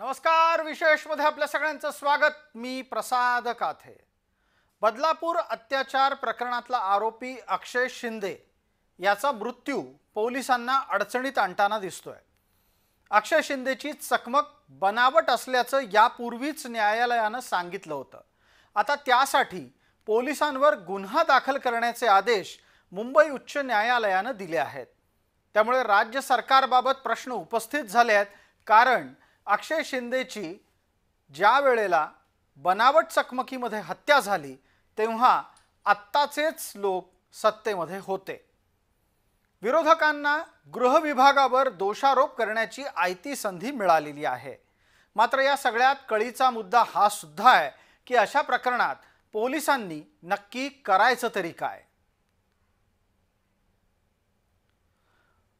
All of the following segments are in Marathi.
नमस्कार. विशेषमध्ये आपल्या सगळ्यांचं स्वागत. मी प्रसाद काथे. बदलापूर अत्याचार प्रकरणातला आरोपी अक्षय शिंदे याचा मृत्यू पोलिसांना अडचणीत आणताना दिसतोय. अक्षय शिंदेची चकमक बनावट असल्याचं यापूर्वीच न्यायालयानं सांगितलं होतं. आता त्यासाठी पोलिसांवर गुन्हा दाखल करण्याचे आदेश मुंबई उच्च न्यायालयानं दिले आहेत. त्यामुळे राज्य सरकारबाबत प्रश्न उपस्थित झाले आहेत. कारण अक्षय शिंदेची ज्या वेळेला बनावट चकमकीमध्ये हत्या झाली तेव्हा आत्ताचेच लोक सत्तेमध्ये होते. विरोधकांना गृह विभागावर दोषारोप करण्याची आयती संधी मिळालेली आहे. मात्र या सगळ्यात कळीचा मुद्दा हा सुद्धा आहे की अशा प्रकरणात पोलिसांनी नक्की करायचं तरी काय.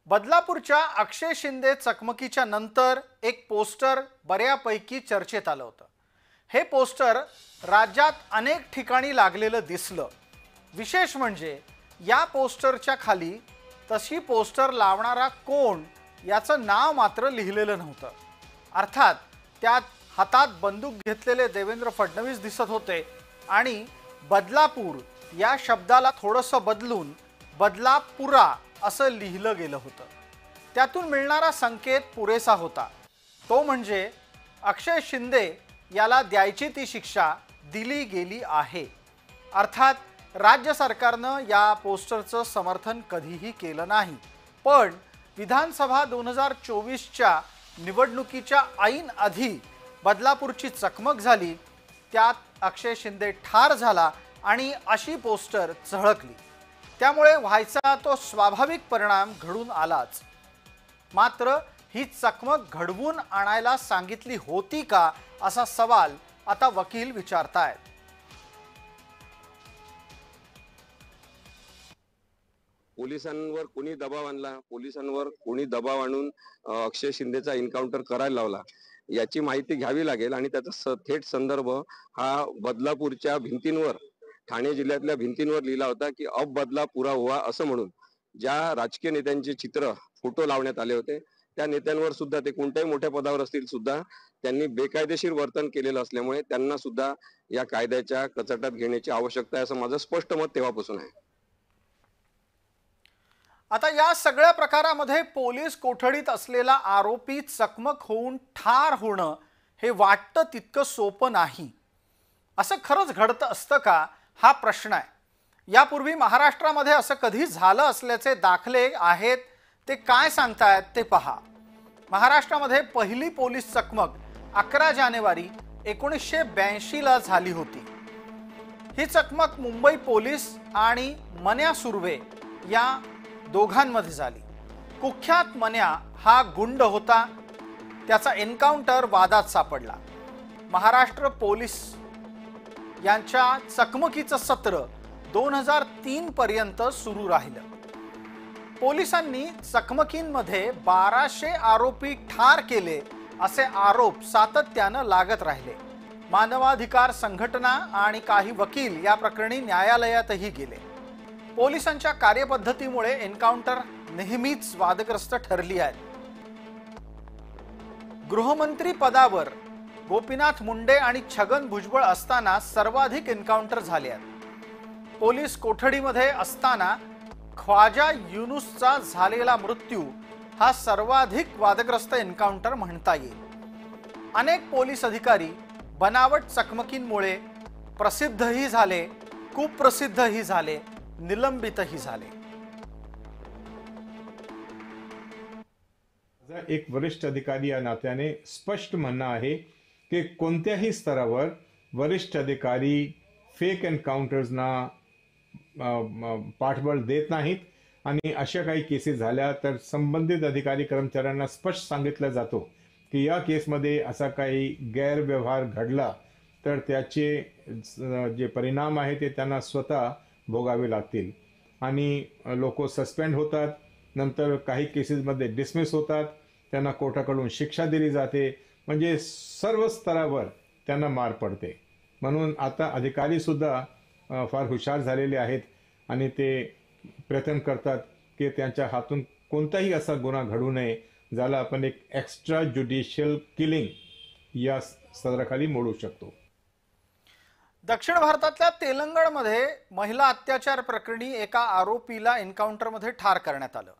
बदलापूरच्या अक्षय शिंदे चकमकीच्या नंतर एक पोस्टर बऱ्यापैकी चर्चेत आलं होतं. हे पोस्टर राज्यात अनेक ठिकाणी लागलेलं दिसलं. विशेष म्हणजे या पोस्टरच्या खाली तशी पोस्टर लावणारा कोण याचं नाव मात्र लिहिलेलं नव्हतं. अर्थात त्यात हातात बंदूक घेतलेले देवेंद्र फडणवीस दिसत होते आणि बदलापूर या शब्दाला थोडंसं बदलून बदलापुरा असं लिहिलं गेलं होतं. त्यातून मिळणारा संकेत पुरेसा होता. तो म्हणजे अक्षय शिंदे याला द्यायची ती शिक्षा दिली गेली आहे. अर्थात राज्य सरकारनं या पोस्टरचं समर्थन कधीही केलं नाही. पण विधानसभा 2024च्या निवडणुकीच्या ऐन आधी बदलापूरची चकमक झाली. त्यात अक्षय शिंदे ठार झाला आणि अशी पोस्टर झळकली. त्यामुळे व्हायचा तो स्वाभाविक परिणाम घडून आलाच. मात्र ही चकमक घडवून आणायला सांगितली होती का असा सवाल आता वकील विचारतायत. पोलिसांवर कोणी दबाव आणला, पोलिसांवर कोणी दबाव आणून अक्षय शिंदेचा एन्काउंटर करायला लावला याची माहिती घ्यावी लागेल. आणि त्याचा थेट संदर्भ हा बदलापूरच्या भिंतींवर, ठाणे जिल्ह्यातल्या भिंतींवर लिहिला होता की अब बदला पुरा हुआ असं म्हणून ज्या राजकीय नेत्यांचे चित्र, फोटो लावण्यात आले होते त्या नेत्यांवर सुद्धा, ते कोणत्याही मोठ्या पदावर असतील सुद्धा, त्यांनी बेकायदेशीर वर्तन केलेलं असल्यामुळे त्यांना सुद्धा या कायद्याच्या कचाट्यात घेण्याची आवश्यकता आहे असं माझं स्पष्ट मत तेव्हापासून आहे. आता या सगळ्या प्रकारामध्ये पोलीस कोठडीत असलेला आरोपी चकमक होऊन ठार होणं हे वाटतं तितकं सोपं नाही. असं खरंच घडतं असतं का हा प्रश्न आहे. यापूर्वी महाराष्ट्रामध्ये असं कधी झालं असल्याचे दाखले आहेत. ते काय सांगतायत ते पहा. महाराष्ट्रामध्ये पहिली पोलीस चकमक 11 जानेवारी 1982ला झाली होती. ही चकमक मुंबई पोलीस आणि मन्या सुर्वे या दोघांमध्ये झाली. कुख्यात मन्या हा गुंड होता. त्याचा एन्काउंटर वादात सापडला. महाराष्ट्र पोलीस यांच्या चकमकीचं सत्र 2003 पर्यंत सुरू राहिलं. पोलिसांनी चकमकींमध्ये 1200 आरोपी ठार केले असे आरोप सातत्यानं लागत राहिले. मानवाधिकार संघटना आणि काही वकील या प्रकरणी न्यायालयातही गेले. पोलिसांच्या कार्यपद्धतीमुळे एन्काउंटर नेहमीच वादग्रस्त ठरली आहेत. गृहमंत्री पदावर गोपीनाथ मुंडे आणि छगन भुजबळ असताना सर्वाधिक एन्काउंटर झाले आहेत. पोलीस कोठडीमध्ये असताना ख्वाजा युनुसचा झालेला मृत्यू हा सर्वाधिक वादग्रस्त एन्काउंटर म्हणता येईल. अनेक पोलीस अधिकारी बनावट चकमकींमुळे प्रसिद्धही झाले, कुप्रसिद्धही झाले, निलंबितही झाले. एक वरिष्ठ अधिकारी या नात्याने स्पष्ट म्हणणं आहे की कोणत्याही स्तरावर वरिष्ठ अधिकारी फेक एन्काउंटर्सना पाठबळ देत नाहीत. आणि अशा काही केसेस झाल्या तर संबंधित अधिकारी कर्मचाऱ्यांना स्पष्ट सांगितलं जातो की या केसमध्ये असा काही गैरव्यवहार घडला तर त्याचे जे परिणाम आहे ते त्यांना स्वतः भोगावे लागतील. आणि लोक सस्पेंड होतात, नंतर काही केसेसमध्ये डिसमिस होतात, त्यांना कोर्टाकडून शिक्षा दिली जाते. म्हणजे सर्व स्तरावर त्यांना मार पडते. म्हणून आता अधिकारी सुद्धा फार हुशार झालेले आहेत आणि ते प्रयत्न करतात की त्यांच्या हातून कोणताही असा गुन्हा घडू नये ज्याला आपण एक एक्स्ट्रा ज्युडिशियल किलिंग या सदराखाली मोडू शकतो. दक्षिण भारतातल्या तेलंगणमध्ये महिला अत्याचार प्रकरणी एका आरोपीला एन्काउंटरमध्ये ठार करण्यात आलं.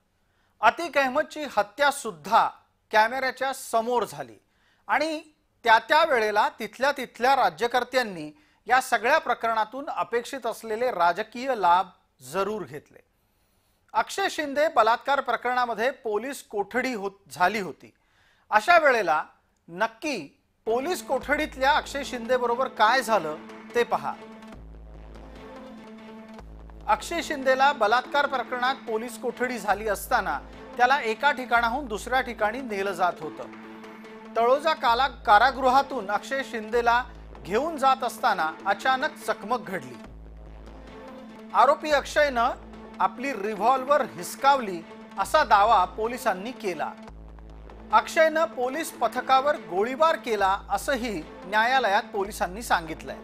अतिक अहमदची हत्या सुद्धा कॅमेऱ्याच्या समोर झाली आणि त्या वेळेला तिथल्या राज्यकर्त्यांनी या सगळ्या प्रकरणातून अपेक्षित असलेले राजकीय लाभ जरूर घेतले. अक्षय शिंदे बलात्कार प्रकरणामध्ये पोलीस कोठडी झाली होती. अशा वेळेला नक्की पोलीस कोठडीतल्या अक्षय शिंदे बरोबर काय झालं ते पहा. अक्षय शिंदेला बलात्कार प्रकरणात पोलीस कोठडी झाली असताना त्याला एका ठिकाणाहून दुसऱ्या ठिकाणी नेलं जात होतं. तळोजा कारागृहातून अक्षय शिंदेला घेऊन जात असताना अचानक चकमक घडली. आरोपी अक्षयनं आपली रिव्हॉल्वर हिसकावली असा दावा पोलिसांनी केला. अक्षयनं पोलीस पथकावर गोळीबार केला असंही न्यायालयात पोलिसांनी सांगितलंय.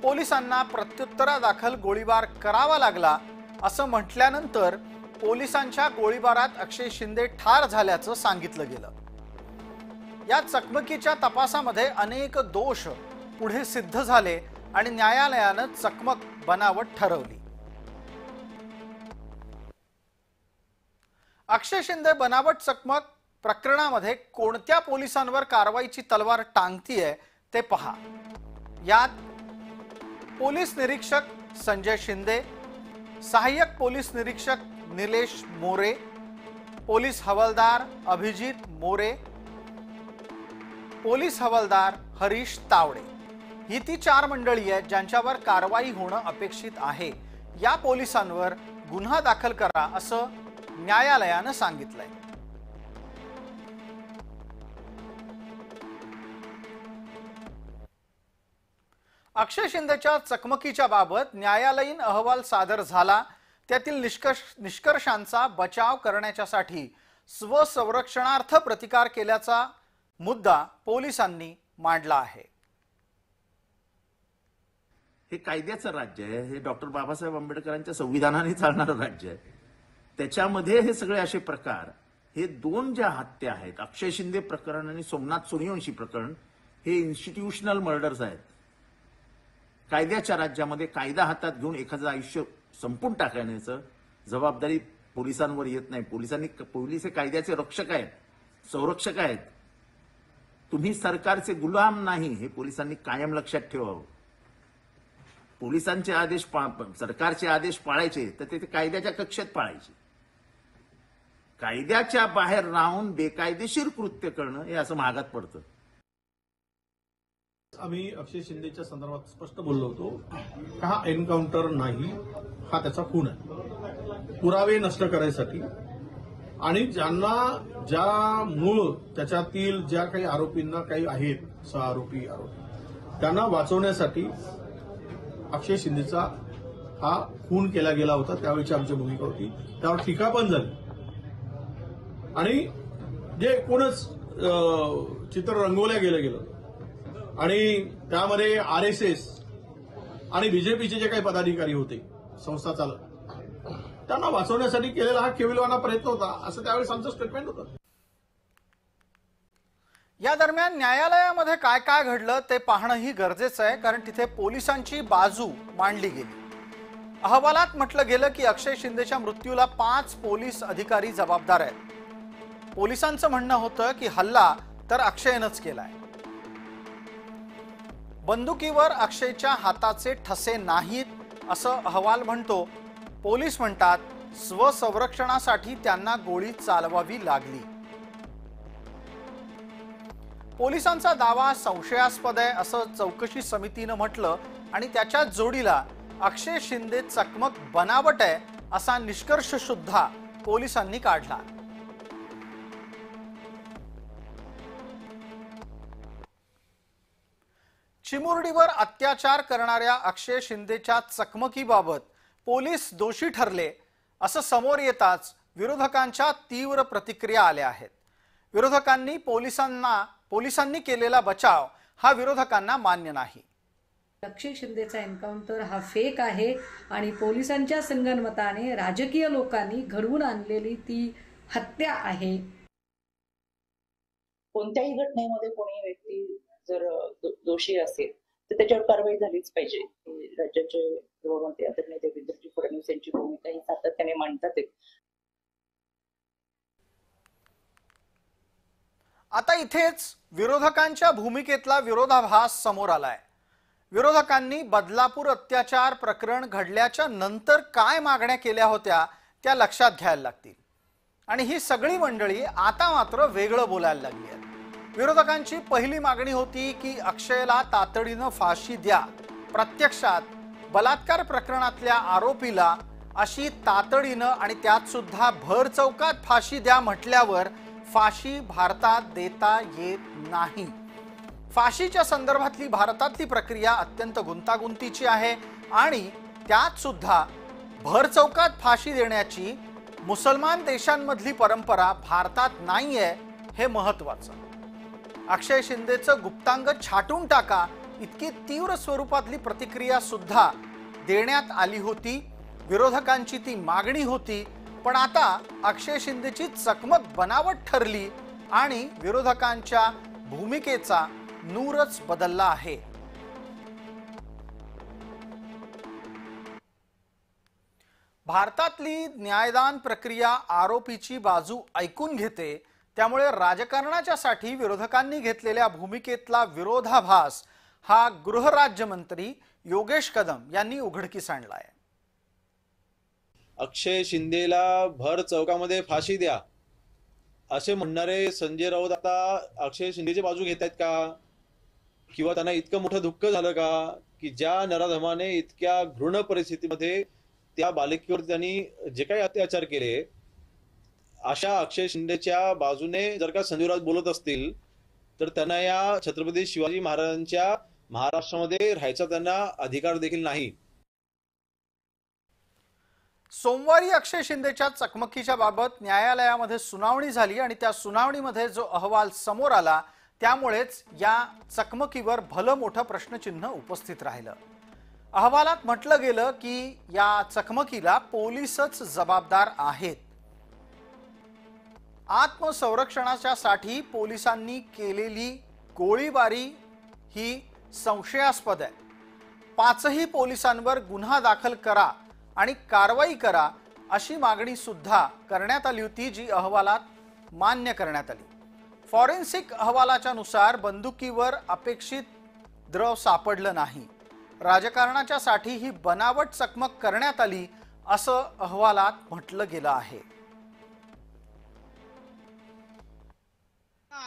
पोलिसांना प्रत्युत्तरादाखल गोळीबार करावा लागला असं म्हटल्यानंतर पोलिसांच्या गोळीबारात अक्षय शिंदे ठार झाल्याचं सांगितलं गेलं. या चकमकीच्या तपासामध्ये अनेक दोष पुढे सिद्ध झाले आणि न्यायालयानं चकमक बनावट ठरवली. अक्षय शिंदे बनावट चकमक प्रकरणामध्ये कोणत्या पोलिसांवर कारवाईची तलवार टांगतीये ते पहा. यात पोलीस निरीक्षक संजय शिंदे, सहाय्यक पोलीस निरीक्षक निलेश मोरे, पोलीस हवालदार अभिजित मोरे, पोलीस हवालदार हरीश तावडे ही ती 4 मंडळी आहेत ज्यांच्यावर कारवाई होणं अपेक्षित आहे. या पोलिसांवर गुन्हा दाखल करा असं न्यायालयानं सांगितलंय. अक्षय शिंदेच्या चकमकीच्या बाबत न्यायालयीन अहवाल सादर झाला. त्यातील निष्कर्षांचा बचाव करण्यासाठी स्वसंरक्षणार्थ प्रतिकार केल्याचा मुद्दा पोलिसांनी मांडला आहे. हे कायद्याचं राज्य आहे. हे डॉक्टर बाबासाहेब आंबेडकरांच्या संविधानाने चालणारं राज्य आहे. त्याच्यामध्ये हे सगळे असे प्रकार, हे 2 ज्या हत्या आहेत, अक्षय शिंदे प्रकरण आणि सोमनाथ सूर्यवंशी प्रकरण, हे इन्स्टिट्यूशनल मर्डर्स आहेत. कायद्याच्या राज्यामध्ये कायदा हातात घेऊन एखादं आयुष्य संपून टाकण्याचं जबाबदारी पोलिसांवर येत नाही. पोलीस हे कायद्याचे रक्षक आहेत, संरक्षक आहेत. तुम्ही सरकारचे गुलाम नाही, हे पोलिसांनी कायम लक्षात ठेवावं. पोलिसांचे आदेश सरकारचे आदेश पाळायचे तर ते कायद्याच्या कक्षेत पाळायचे. कायद्याच्या बाहेर राहून बेकायदेशीर कृत्य करणं हे असं महागात पडतं. आम्ही अक्षय शिंदेच्या संदर्भात स्पष्ट बोललो होतो, हा एन्काउंटर नाही, हा त्याचा खून आहे. पुरावे नष्ट करायसाठी आणि ज्या मूळ त्याच्यातील ज्या काही आरोपींना काही आहेत, 6 आरोपी त्यांना वाचवण्यासाठी अक्षय शिंदेचा हा खून केला गेला होता. त्यावेळीची आमची भूमिका होती. त्यावर टीका पण झाली आणि जे एकूणच चित्र रंगवल्या गेलं आणि त्यामध्ये RSS आणि बीजेपीचे जे काही पदाधिकारी होते, संस्था चालक, त्यांना वाचवण्यासाठी केलेला हा केविलवाना प्रयत्न होता, असं त्यावेळेस आमचं स्टेटमेंट होतं. या दरम्यान न्यायालयामध्ये काय काय घडलं ते पाहणंही गरजेचं आहे, कारण तिथे पोलिसांची बाजू मांडली गेली. अहवालात म्हटलं गेलं की अक्षय शिंदेच्या मृत्यूला 5 पोलीस अधिकारी जबाबदार आहेत. पोलिसांचं म्हणणं होतं की हल्ला तर अक्षयनंच केलाय. बंदुकीवर अक्षयच्या हाताचे ठसे नाहीत असं अहवाल म्हणतो. पोलीस म्हणतात स्वसंरक्षणासाठी त्यांना गोळी चालवावी लागली. पोलिसांचा दावा संशयास्पद आहे असं चौकशी समितीनं म्हटलं आणि त्याच्या जोडीला अक्षय शिंदे चकमक बनावट आहे असा निष्कर्ष सुद्धा पोलिसांनी काढला. चिमुरडीवर अत्याचार करणाऱ्या अक्षय शिंदेच्या चकमकीबाबत पोलीस दोषी ठरले असं समोर येताच विरोधकांच्या तीव्र प्रतिक्रिया आल्या आहेत. विरोधकांनी पोलिसांनी केलेला बचाव हा विरोधकांना मान्य नाही. अक्षय शिंदेचा एन्काउंटर हा फेक आहे आणि पोलिसांच्या संगनमताने राजकीय लोकांनी घडवून आणलेली ती हत्या आहे. कोणत्याही घटनेमध्ये कोणी व्यक्ती जर दोषी असेल तर त्याच्यावर कारवाई झालीच पाहिजे. राज्याचे गृहमंत्री आदरणीय देवेंद्रजी फडणवीस यांची भूमिका ही सातत्याने मांडतात. आता इथेच विरोधकांच्या भूमिकेतला विरोधाभास समोर आलाय. विरोधकांनी बदलापूर अत्याचार प्रकरण घडल्याच्या नंतर काय मागण्या केल्या होत्या त्या लक्षात घ्यायला लागतील. आणि ही सगळी मंडळी आता मात्र वेगळं बोलायला लागली आहे. विरोधकांची पहिली मागणी होती की अक्षयला तातडीनं फाशी द्या. प्रत्यक्षात बलात्कार प्रकरणातल्या आरोपीला अशी तातडीनं आणि त्यात सुद्धा भर चौकात फाशी द्या म्हटल्यावर फाशी भारतात देता येत नाही. फाशीच्या संदर्भातली भारतातली प्रक्रिया अत्यंत गुंतागुंतीची आहे आणि त्यात सुद्धा भर चौकात फाशी देण्याची मुसलमान देशांमधली परंपरा भारतात नाहीये हे महत्वाचं. अक्षय शिंदेचं गुप्तांग छाटून टाका इतकी तीव्र स्वरूपातली प्रतिक्रिया सुद्धा देण्यात आली होती. विरोधकांची ती मागणी होती. पण आता अक्षय शिंदेची चकमक बनावट ठरली आणि विरोधकांच्या भूमिकेचा नूरच बदलला आहे. भारतातली न्यायदान प्रक्रिया आरोपीची बाजू ऐकून घेते. त्यामुळे राजकारणाच्या साठी विरोधकांनी घेतलेल्या भूमिकेतला विरोधाभास हा गृहराज्यमंत्री योगेश कदम यांनी उघडकीस आणलाय. अक्षय शिंदेला भर चौकामध्ये फाशी द्या असे म्हणणारे संजय राऊत आता अक्षय शिंदेची बाजू घेत आहेत का? किंवा त्यांना इतकं मोठं दुःख झालं का की ज्या नराधमाने इतक्या घृण परिस्थितीमध्ये त्या बालिकेवर त्यांनी जे काही अत्याचार केले, अशा अक्षय शिंदेच्या बाजूने जर का संजय राऊत बोलत असतील तर त्यांना या छत्रपती शिवाजी महाराजांच्या महाराष्ट्रामध्ये राहायचा त्यांना अधिकार देखील नाही. सोमवारी अक्षय शिंदेच्या चकमकीच्या बाबत न्यायालयामध्ये सुनावणी झाली आणि त्या सुनावणीमध्ये जो अहवाल समोर आला त्यामुळेच या चकमकीवर भलं मोठं प्रश्नचिन्ह उपस्थित राहिलं. अहवालात म्हटलं गेलं की या चकमकीला पोलीसच जबाबदार आहेत. आत्मसंरक्षणासाठी पोलिसांनी केलेली गोळीबारी ही संशयास्पद आहे. 5ही पोलिसांवर गुन्हा दाखल करा आणि कारवाई करा अशी मागणी सुद्धा करण्यात आली होती, जी अहवालात मान्य करण्यात आली. फॉरेन्सिक अहवालाच्या नुसार बंदुकीवर अपेक्षित द्रव सापडलं नाही. राजकारणाच्या साठी ही बनावट चकमक करण्यात आली असं अहवालात म्हटलं गेलं आहे.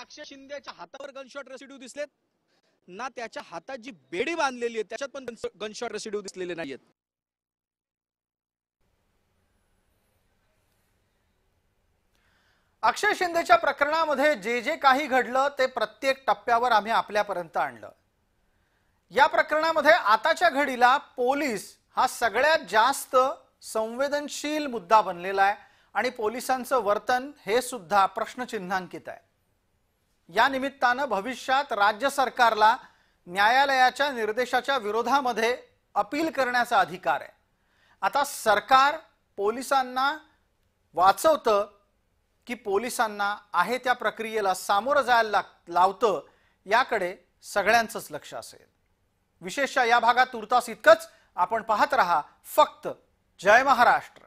अक्षय शिंदेच्या हातावर गनशॉट रेसिड्यू दिसलेत ना, त्याच्या हातात जी बेडी बांधलेली आहे त्याच्यात पण गनशॉट रेसिड्यू दिसलेले नाहीयेत. अक्षय शिंदेच्या प्रकरणामध्ये जे जे काही घडलं ते प्रत्येक टप्प्यावर आम्ही आपल्यापर्यंत आणलं. या प्रकरणामध्ये आताच्या घडीला पोलीस हा सगळ्यात जास्त संवेदनशील मुद्दा बनलेला आहे आणि पोलिसांचं वर्तन हे सुद्धा प्रश्नचिन्हांकित आहे. या निमित्तानं भविष्यात राज्य सरकारला न्यायालयाच्या निर्देशाच्या विरोधामध्ये अपील करण्याचा अधिकार आहे. आता सरकार पोलिसांना वाचवतं की पोलिसांना आहे त्या प्रक्रियेला सामोरं जायला लावतं याकडे सगळ्यांचंच लक्ष असेल. विशेषतः या भागात तुर्तास इतकंच. आपण पाहत रहा फक्त जय महाराष्ट्र.